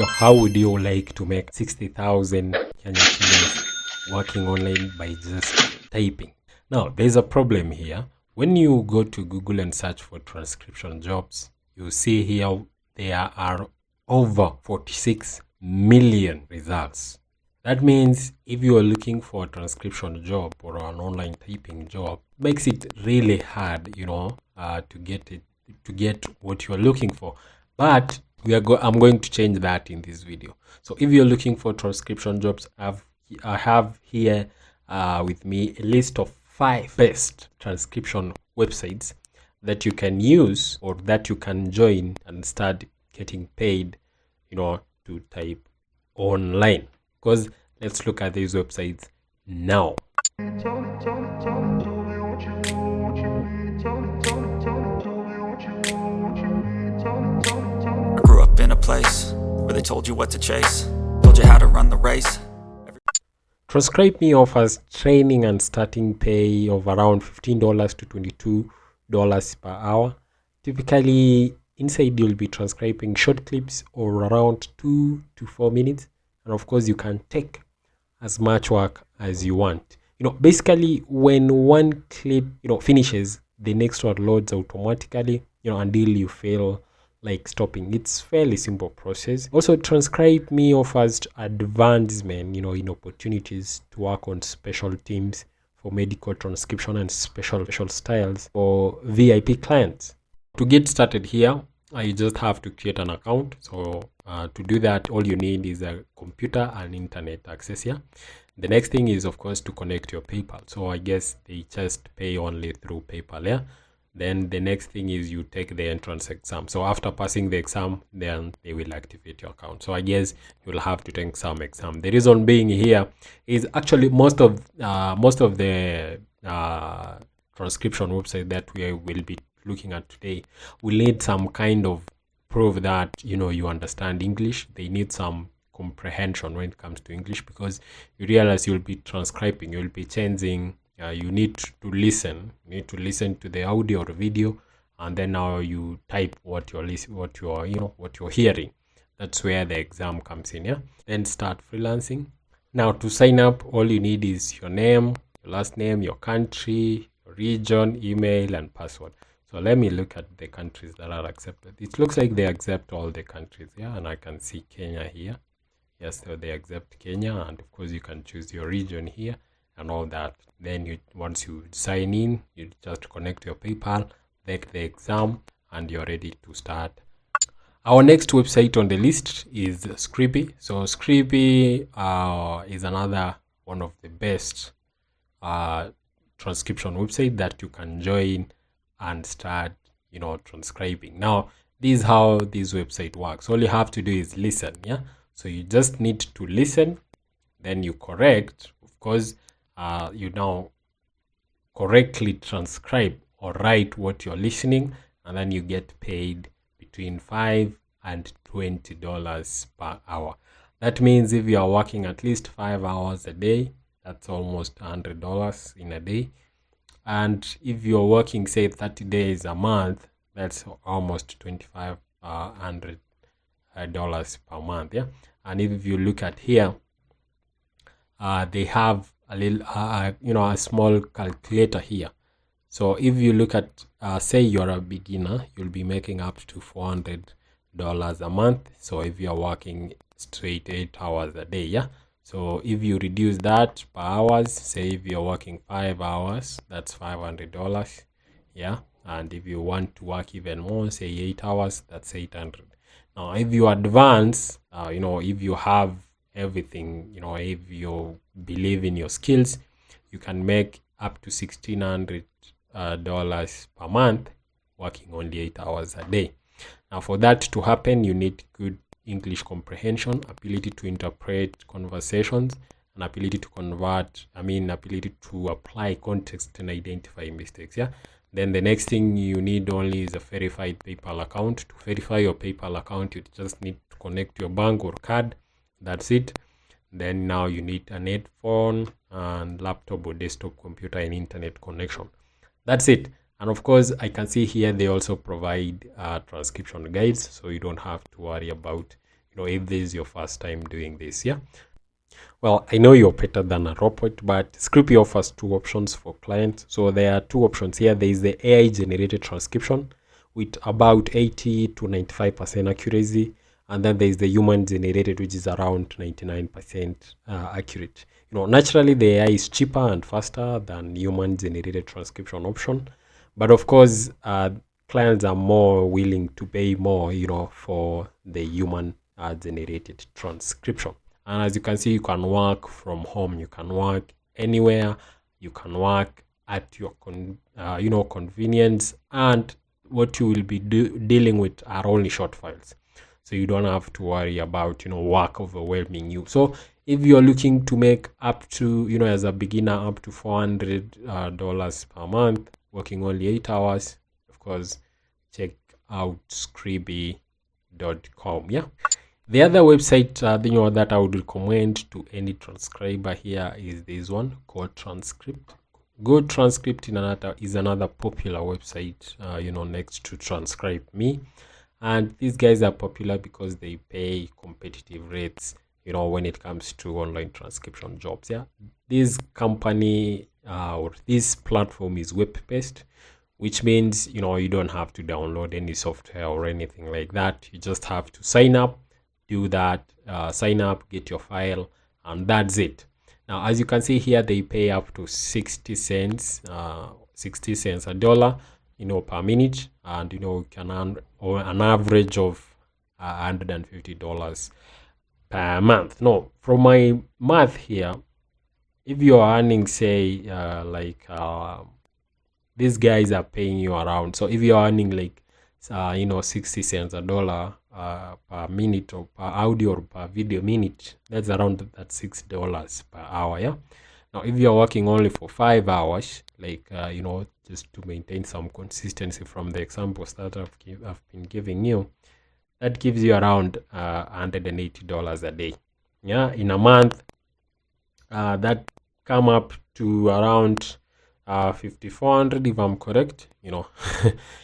How would you like to make 60,000 Kenya shillings working online by just typing? Now, there's a problem here. When you go to Google and search for transcription jobs, you see here there are over 46 million results. That means if you are looking for a transcription job or an online typing job, it makes it really hard, to get what you're looking for. But I'm going to change that in this video. So if you're looking for transcription jobs, I have here with me a list of 5 best transcription websites that you can use or that you can join and start getting paid, to type online. Because let's look at these websites now. I grew up in a place where they told you what to chase, told you how to run the race. TranscribeMe offers training and starting pay of around $15 to $22 per hour. Typically, inside you'll be transcribing short clips or around 2 to 4 minutes. And of course, you can take as much work as you want. Basically, when one clip, finishes, the next one loads automatically, until you feel like stopping. It's fairly simple process. Also, TranscribeMe offers advancement, in opportunities to work on special teams for medical transcription and special styles for VIP clients. To get started here, you just have to create an account. So to do that, all you need is a computer and internet access here. The next thing is, of course, to connect your PayPal. So I guess they just pay only through PayPal. Yeah. Then the next thing is you take the entrance exam. So after passing the exam, then they will activate your account. So I guess you'll have to take some exam. The reason being here is actually most of the transcription website that we will be looking at today will need some kind of proof that you understand English. They need some comprehension when it comes to English, because you realize you'll be transcribing, you'll be changing. You need to listen. You need to listen to the audio or video, and then now you type what you're hearing. That's where the exam comes in. Yeah. Then start freelancing. Now to sign up, all you need is your name, your last name, your country, your region, email, and password. So let me look at the countries that are accepted. It looks like they accept all the countries. Yeah, and I can see Kenya here. Yes, so they accept Kenya, and of course you can choose your region here and all that. Then once you sign in, you just connect your PayPal, take the exam, and you're ready to start. Our next website on the list is Scrippy. So Scrippy is another one of the best transcription website that you can join and start transcribing. Now this is how this website works. All you have to do is listen. Yeah, so you just need to listen, then you correct. Of course, you now correctly transcribe or write what you're listening, and then you get paid between $5 and $20 per hour. That means if you are working at least 5 hours a day, that's almost $100 in a day. And if you're working, say, 30 days a month, that's almost $2,500 per month. Yeah. And if you look at here, they have a little a small calculator here. So if you look at say you're a beginner, you'll be making up to $400 a month. So if you're working straight 8 hours a day, yeah. So if you reduce that per hours, say if you're working 5 hours, that's $500. Yeah. And if you want to work even more, say 8 hours, that's $800. Now if you advance, if you have everything, if you believe in your skills, you can make up to $1,600 per month working only 8 hours a day. Now for that to happen, you need good English comprehension, ability to interpret conversations, and ability to ability to apply context and identify mistakes. Yeah. Then the next thing you need only is a verified PayPal account. To verify your PayPal account, you just need to connect your bank or card. That's it. Then now you need a net phone and laptop or desktop computer and internet connection. That's it. And of course, I can see here they also provide transcription guides, so you don't have to worry about if this is your first time doing this. Yeah, well, I know you're better than a robot, but Scrippy offers two options for clients. So there are two options here. There is the AI generated transcription with about 80 to 95% accuracy, and then there is the human generated, which is around 99% accurate. Naturally the AI is cheaper and faster than human generated transcription option, but of course clients are more willing to pay more for the human generated transcription. And as you can see, you can work from home, you can work anywhere, you can work at your convenience, and what you will be dealing with are only short files, so you don't have to worry about work overwhelming you. So if you're looking to make up to as a beginner up to $400 per month, working only 8 hours, of course check out Scribe.com. Yeah, the other website that I would recommend to any transcriber here is this one called Transcript. Transcript is another popular website next to TranscribeMe, and these guys are popular because they pay competitive rates when it comes to online transcription jobs. Yeah, this company or this platform is web-based, which means you don't have to download any software or anything like that. You just have to sign up, do that, sign up, get your file, and that's it. Now, as you can see here, they pay up to 60 cents, a dollar, per minute, and you can earn an average of $150 per month. No, from my math here, if you're earning, say, these guys are paying you around. So if you're earning like 60 cents a dollar per minute, or per audio or per video minute, that's around that $6 per hour. Yeah, now if you're working only for 5 hours, like just to maintain some consistency from the examples that I've been giving you, that gives you around $180 a day. Yeah, in a month, that come up to around 5,400 if I'm correct.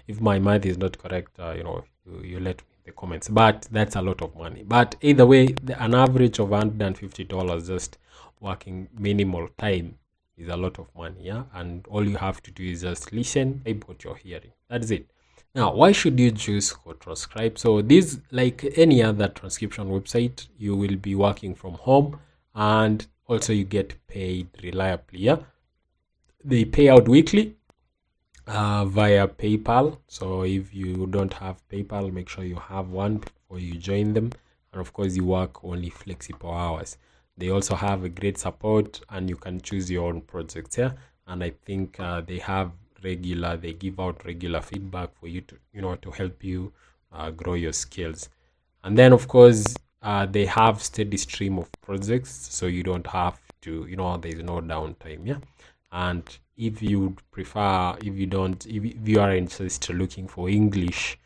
If my math is not correct, you let me in the comments, but that's a lot of money. But either way, an average of $150 just working minimal time is a lot of money. Yeah, and all you have to do is just listen, type what you're hearing. That's it. Now, why should you choose Transcribe? So this, like any other transcription website, you will be working from home, and also you get paid reliably. Yeah, they pay out weekly via PayPal. So if you don't have PayPal, make sure you have one before you join them. And of course, you work only flexible hours. They also have a great support, and you can choose your own projects here. And I think they give out regular feedback for you to to help you grow your skills. And then of course they have steady stream of projects, so you don't have to there's no downtime. Yeah, and if you prefer, if you are interested looking for English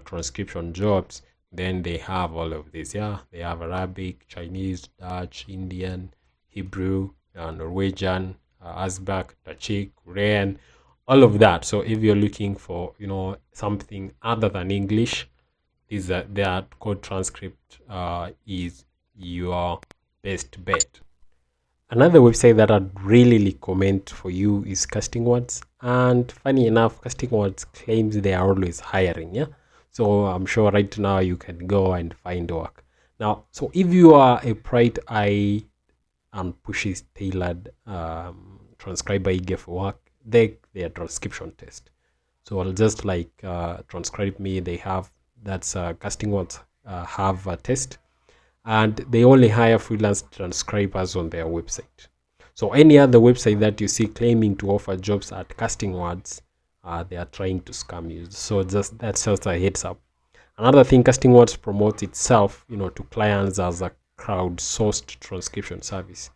transcription jobs, then they have all of this. Yeah, they have Arabic, Chinese, Dutch, Indian, Hebrew, Norwegian, Uzbek, Tajik, Korean, all of that. So if you're looking for something other than English, their code transcript is your best bet. Another website that I'd really recommend for you is Casting Words, and funny enough, Casting Words claims they are always hiring. Yeah, so I'm sure right now you can go and find work. Now, so if you are a bright eye and pushy tailored transcriber eager for work, their transcription test. So I'll just like TranscribeMe, they have that's Casting Words have a test, and they only hire freelance transcribers on their website. So any other website that you see claiming to offer jobs at Casting Words, they are trying to scam you. So that's just a heads up. Another thing, Casting Words promotes itself to clients as a crowdsourced transcription service.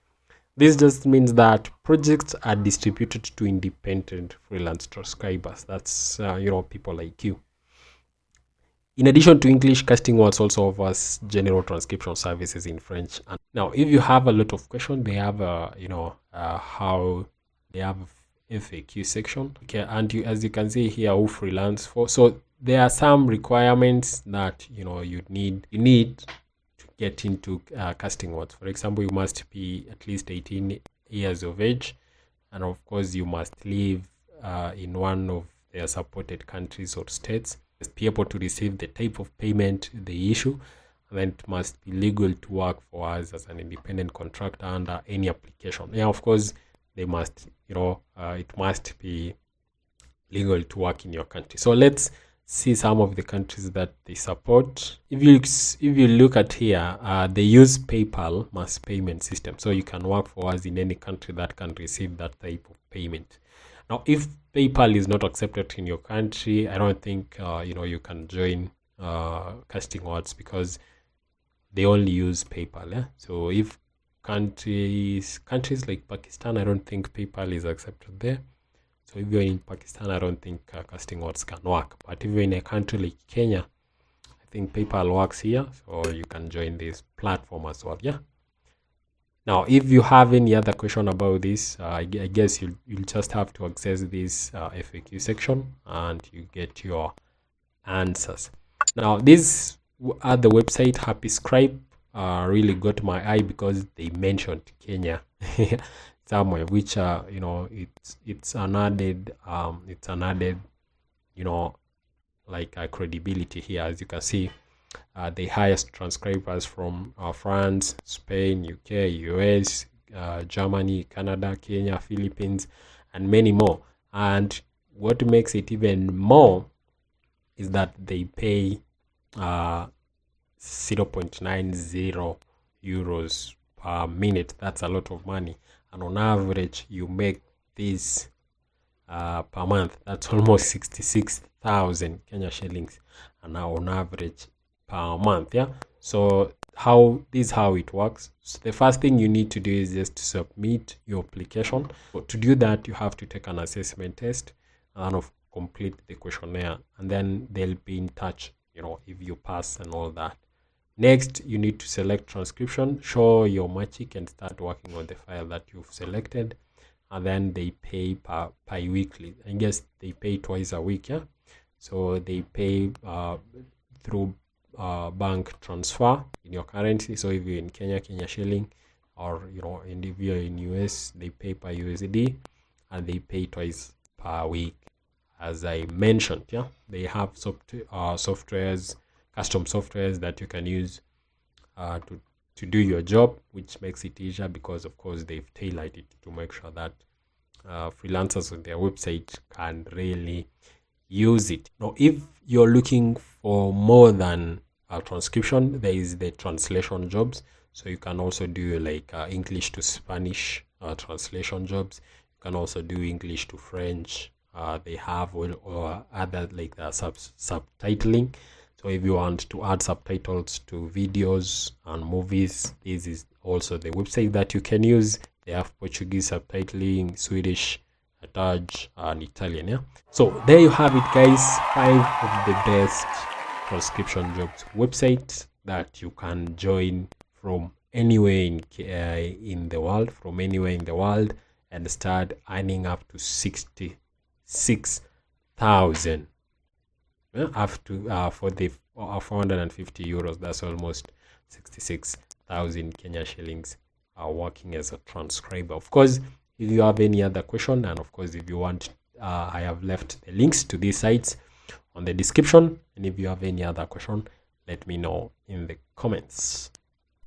This just means that projects are distributed to independent freelance transcribers. That's people like you. In addition to English, Casting Words also offers general transcription services in French. And now, if you have a lot of questions, they have how they have a FAQ section. Okay, and as you can see here, who freelance for. So there are some requirements that you need get into casting words. For example, you must be at least 18 years of age, and of course you must live in one of their supported countries or states. You must be able to receive the type of payment they issue, and then it must be legal to work for us as an independent contractor under any application. Yeah, of course they must, it must be legal to work in your country. So let's see some of the countries that they support. If you look at here, they use PayPal mass payment system, so you can work for us in any country that can receive that type of payment. Now, if PayPal is not accepted in your country, I don't think you can join casting words, because they only use PayPal. Yeah? So if countries like Pakistan, I don't think PayPal is accepted there. So if you're in Pakistan, I don't think casting words can work. But if you're in a country like Kenya, I think PayPal works here, so you can join this platform as well. Yeah. Now, if you have any other question about this, I guess you'll just have to access this FAQ section and you get your answers. Now, this at the website Happy Scribe really got my eye because they mentioned Kenya somewhere, which it's an added like credibility here. As you can see, the highest transcribers from France, Spain, UK, US, Germany, Canada, Kenya, Philippines, and many more. And what makes it even more is that they pay 0.90 euros per minute. That's a lot of money, and on average you make this per month. That's almost 66,000 Kenya shillings, and now on average per month. Yeah. So how it works. So the first thing you need to do is just to submit your application. So to do that, you have to take an assessment test and complete the questionnaire, and then they'll be in touch, if you pass and all that. Next, you need to select transcription, show your magic, and start working on the file that you've selected. And then they pay bi-weekly. I guess they pay twice a week. Yeah. So they pay through bank transfer in your currency. So if you're in Kenya shilling, or if you're in US, they pay per USD, and they pay twice per week. As I mentioned, yeah, they have softwares, custom softwares that you can use to do your job, which makes it easier because, of course, they've tailored it to make sure that freelancers on their website can really use it. Now, if you're looking for more than a transcription, there is the translation jobs. So you can also do like English to Spanish translation jobs. You can also do English to French. They have or other like the subtitling. So if you want to add subtitles to videos and movies, this is also the website that you can use. They have Portuguese subtitling, Swedish, Dutch, and Italian. Yeah. So there you have it, guys. 5 of the best transcription jobs websites that you can join from anywhere in the world, and start earning up to 66,000. Up to for the 450 euros, that's almost 66,000 Kenya shillings, working as a transcriber. Of course, if you have any other question, and of course if you want, I have left the links to these sites on the description, and if you have any other question, let me know in the comments.